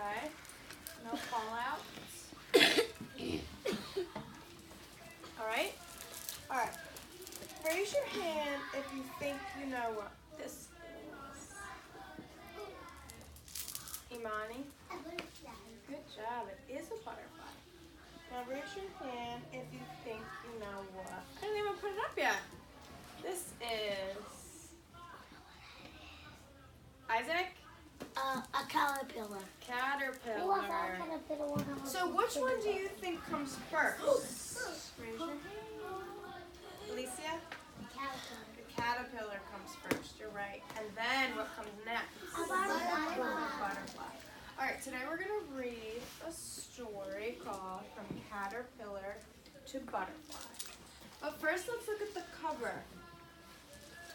Okay. No fallout. Alright? Alright. Raise your hand if you think you know what this is. Imani? Good job. It is a butterfly. Now raise your hand if you think you know what. I didn't even put it up yet. This is Isaac? A caterpillar. Caterpillar. So which one do you think comes first? Raise your hand. Alicia? The caterpillar comes first. You're right. And then what comes next? A butterfly. Butterfly. All right. Today we're gonna read a story called "From Caterpillar to Butterfly." But first, let's look at the cover.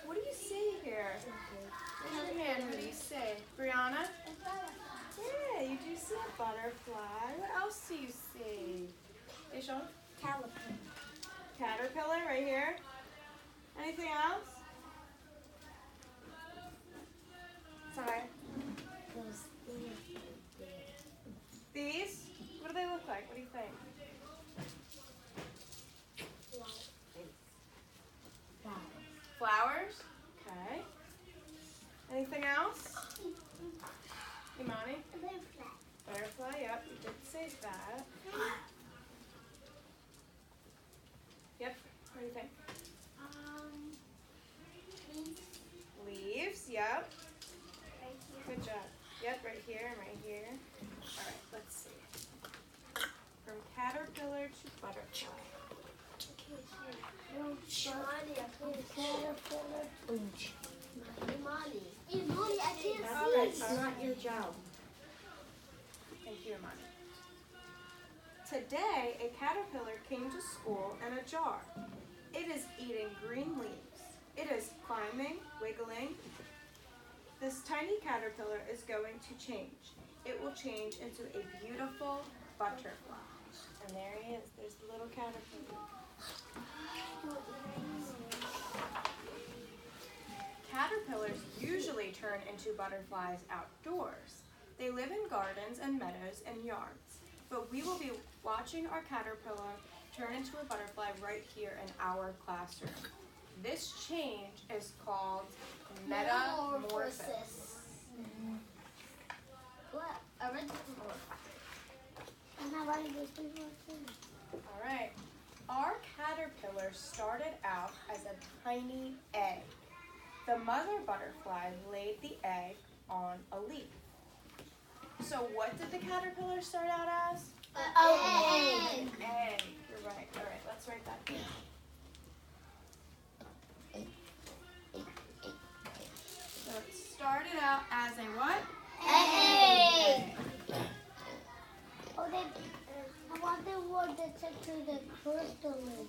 What do you see here? Raise your hand. What do you see? Brianna? Yeah, you do see a butterfly. What else do you see? Hey, Sean? Caterpillar. Caterpillar right here. Anything else? Sorry. These? What do they look like? What do you think? Flowers? Okay. Anything else? Imani? Butterfly, yep, you did say that. Yep, what do you think? Leaves, yep. Good job. Yep, right here and right here. Alright, let's see. From caterpillar to butterfly. That's not your job. Thank you, Imani. Today, a caterpillar came to school in a jar. It is eating green leaves. It is climbing, wiggling. This tiny caterpillar is going to change. It will change into a beautiful butterfly. And there he is. There's the little caterpillar. Caterpillars usually turn into butterflies outdoors. They live in gardens and meadows and yards. But we will be watching our caterpillar turn into a butterfly right here in our classroom. This change is called metamorphosis. What? I read this before. I'm not writing this before too. All right. Our caterpillar started out as a tiny egg. The mother butterfly laid the egg on a leaf. So what did the caterpillar start out as? Egg. Egg. You're right. All right, let's write that down. So it started out as a what? Egg. Oh, I wonder what they took to the chrysalis.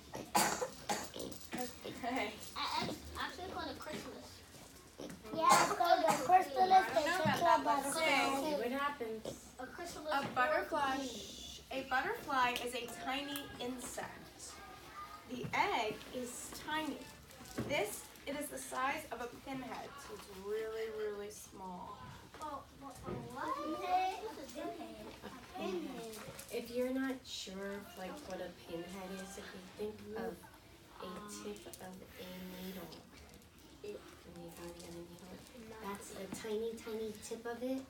Okay. Actually called a chrysalis. Yeah, it's called a chrysalis. I don't know about that, but say What happens? A chrysalis. a butterfly is a tiny insect. The egg is tiny. It is the size of a pinhead, so it's really, really small. If you're not sure like what a pinhead is, if you think of a tip of a needle, that's a tiny, tiny tip of it.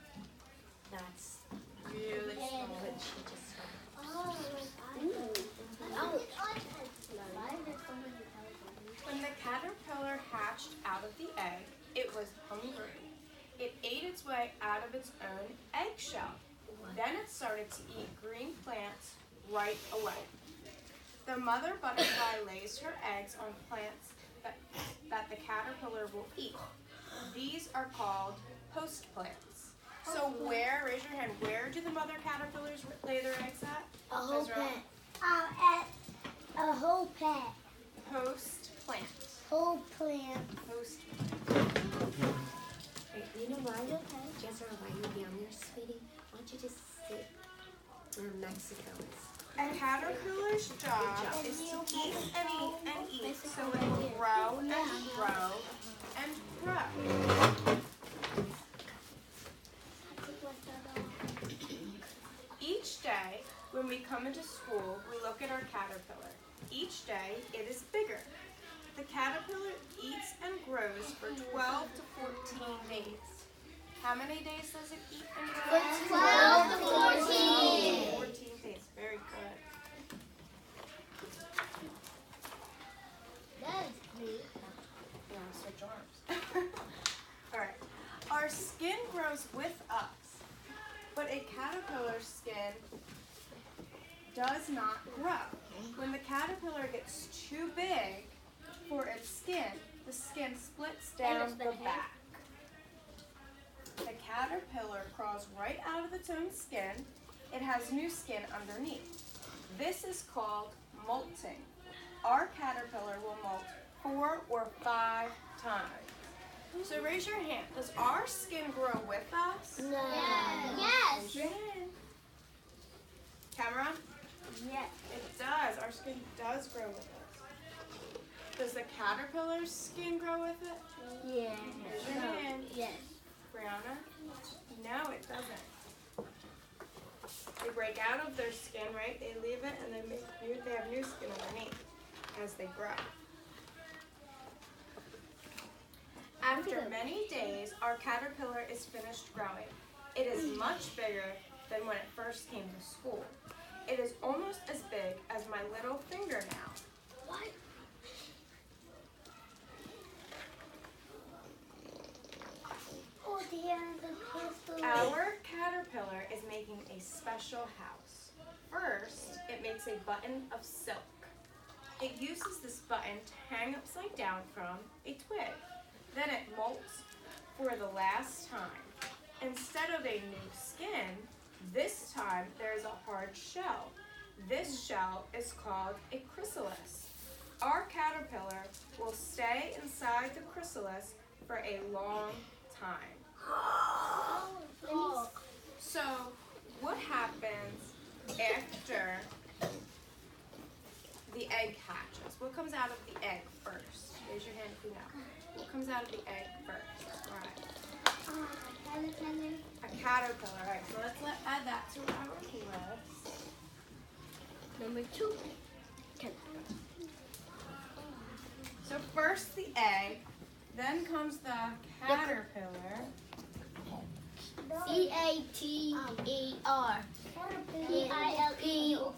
That's Really small. what she just said. When the caterpillar hatched out of the egg, it was hungry. It ate its way out of its own eggshell. Then it started to eat green plants right away. The mother butterfly lays her eggs on plants that the caterpillar will eat. These are called host plants. So raise your hand, where do the mother caterpillars lay their eggs at? A whole Ezra? plant. At a whole plant. Host plant. Whole plant. Host plant. Hey, you know why? Jezra, why you down there, sweetie? Why don't you just sit where Mexico is? A caterpillar's job is to eat and eat and eat, so it will grow and grow and grow. Each day, when we come into school, we look at our caterpillar. Each day, it is bigger. The caterpillar eats and grows for 12 to 14 days. How many days does it eat and grow? 12 to 14. 14 days. Very good. That is great. You want to switch arms? All right. Our skin grows with us, but a caterpillar's skin does not grow. When the caterpillar gets too big for its skin, the skin splits down the back. The caterpillar crawls right out of its own skin. It has new skin underneath. This is called molting. Our caterpillar will molt 4 or 5 times. So raise your hand. Does our skin grow with us? No. Yes. Raise your hand. Cameron? Yes. It does. Our skin does grow with us. Does the caterpillar's skin grow with it? Yeah. Raise your hand. Yes. Brianna? No, it doesn't. They break out of their skin, right? They leave it and they have new skin underneath as they grow. After many days, our caterpillar is finished growing. It is much bigger than when it first came to school. It is almost as big as my little finger now. What? Oh dear, the crystal. Our caterpillar is making a special house. First, it makes a button of silk. It uses this button to hang upside down from a twig. Then it molts for the last time. Instead of a new skin, this time there is a hard shell. This shell is called a chrysalis. Our caterpillar will stay inside the chrysalis for a long time. So, what happens after the egg hatches? What comes out of the egg first? Raise your hand if you know. What comes out of the egg first? All right. A caterpillar. All right, so let's add that to our list. Number 2. So first the egg, then comes the caterpillar. CATER. PILL.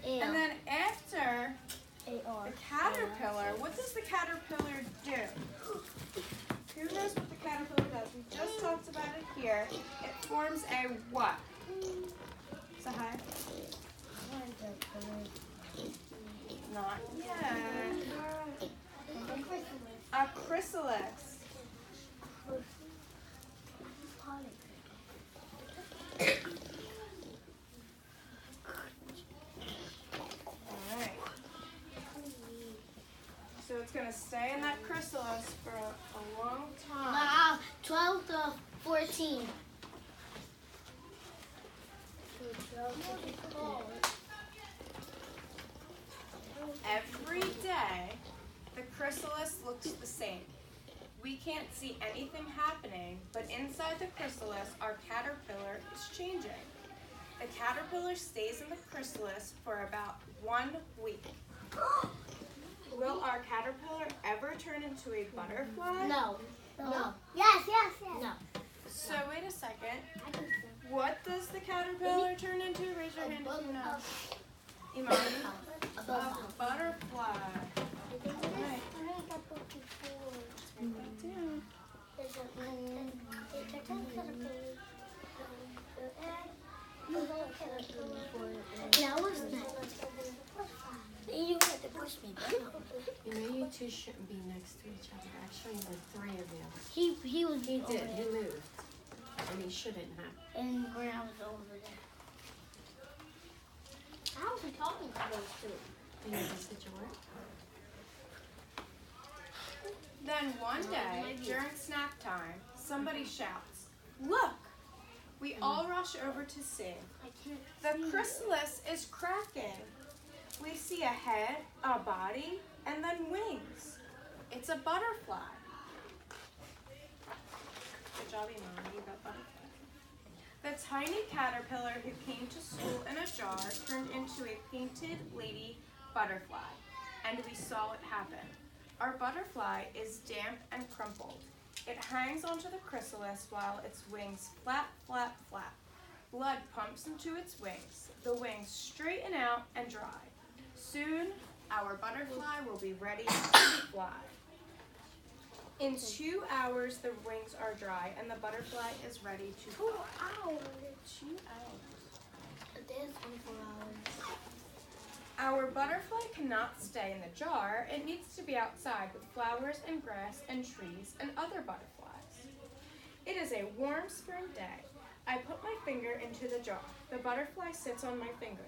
And then after the caterpillar, what does the caterpillar do? Who knows what the caterpillar does? We just talked about it here. It forms a what? Say hi. Not yet. A chrysalis. Alright. So it's going to stay in that chrysalis for a long time. 12 to 14. Every day, the chrysalis looks the same. We can't see anything happening, but inside the chrysalis, our caterpillar is changing. The caterpillar stays in the chrysalis for about 1 week. Will our caterpillar ever turn into a butterfly? No. Yes. No. So wait a second. What does the caterpillar turn into? Raise your hand if you know. Imani? A butterfly. Right. Now what's next? You have to push me down. You know, you two shouldn't be next to each other. Actually, there are 3 of you. He was He over did. there. He moved. And he shouldn't have. And Graham was over there. How was he talking to those two? You know, this did you work? Then one day, during snack time, somebody shouts, "Look!" We all rush over to see. I can't The chrysalis is cracking. We see a head, a body, and then wings. It's a butterfly. Good job, Imani. You got butterfly. The tiny caterpillar who came to school in a jar turned into a painted lady butterfly, and we saw it happen. Our butterfly is damp and crumpled. It hangs onto the chrysalis while its wings flap, flap, flap. Blood pumps into its wings. The wings straighten out and dry. Soon, our butterfly will be ready to fly. In 2 hours, the wings are dry and the butterfly is ready to fly. 2 hours. 2 hours. A day is 24 hours. Our butterfly cannot stay in the jar. It needs to be outside with flowers and grass and trees and other butterflies. It is a warm spring day. I put my finger into the jar. The butterfly sits on my finger.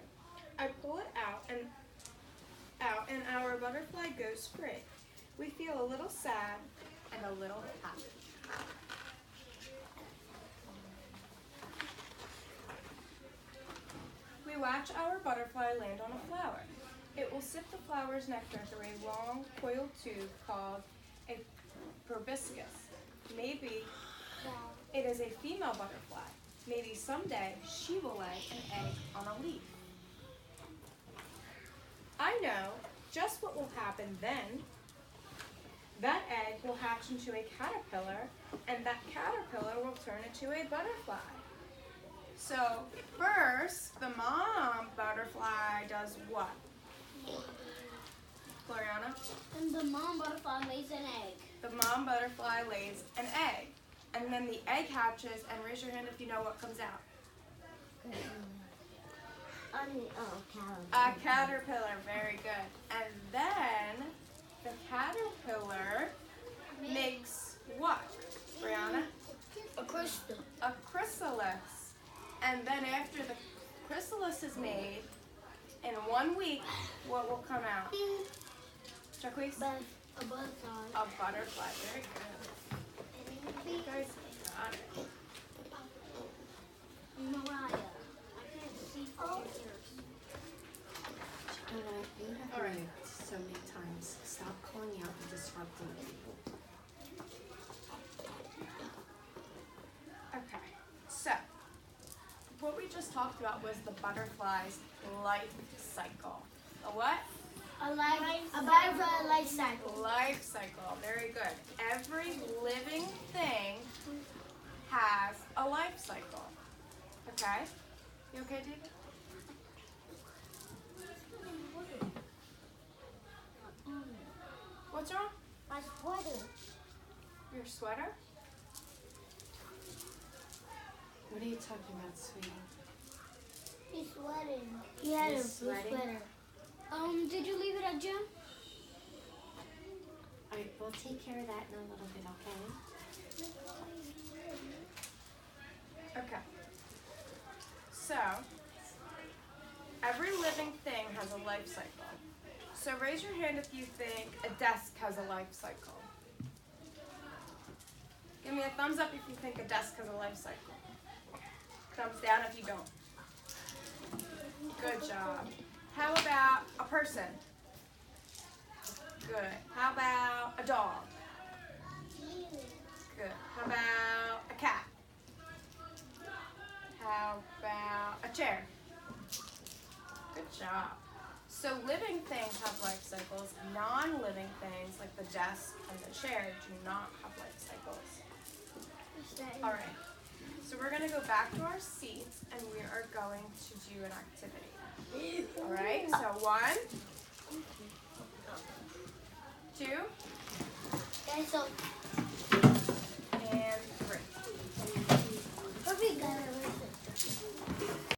I pull it out and our butterfly goes free. We feel a little sad and a little happy. We watch our butterfly land on a flower. It will sip the flower's nectar through a long coiled tube called a proboscis. Maybe it is a female butterfly. Maybe someday she will lay an egg on a leaf. I know just what will happen then. That egg will hatch into a caterpillar, and that caterpillar will turn into a butterfly. So first, the mom butterfly does what? Gloriana? And the mom butterfly lays an egg. The mom butterfly lays an egg, and then the egg hatches, and raise your hand if you know what comes out. A caterpillar, very good. And then the caterpillar makes what, Brianna? A crystal. A chrysalis. And then after the chrysalis is made, in 1 week, what will come out? Jacquees? A butterfly. A butterfly, very good. You guys got it. Mariah. I can't see from yours. Jonah, you have All right. moved so many times. Stop calling out and disrupting people. Okay, so what we just talked about was the butterfly's life cycle. A what? A butterfly life cycle. Life cycle, very good. Every living thing has a life cycle. Okay? You okay, David? What's wrong? My sweater. Your sweater? What are you talking about, sweetie? He's sweating. He had a blue He's sweating? sweater. Did you leave it at gym? Alright, we'll take care of that in a little bit, okay? Okay. So, every living thing has a life cycle. So raise your hand if you think a desk has a life cycle. Give me a thumbs up if you think a desk has a life cycle. Thumbs down if you don't. Good job. How about a person? Good. How about a dog? Good. How about a cat? How about a chair? Good job. So living things have life cycles. Non-living things like the desk and the chair do not have life cycles. All right. So we're going to go back to our seats and we are going to do an activity. All right. So 1, 2. Okay, so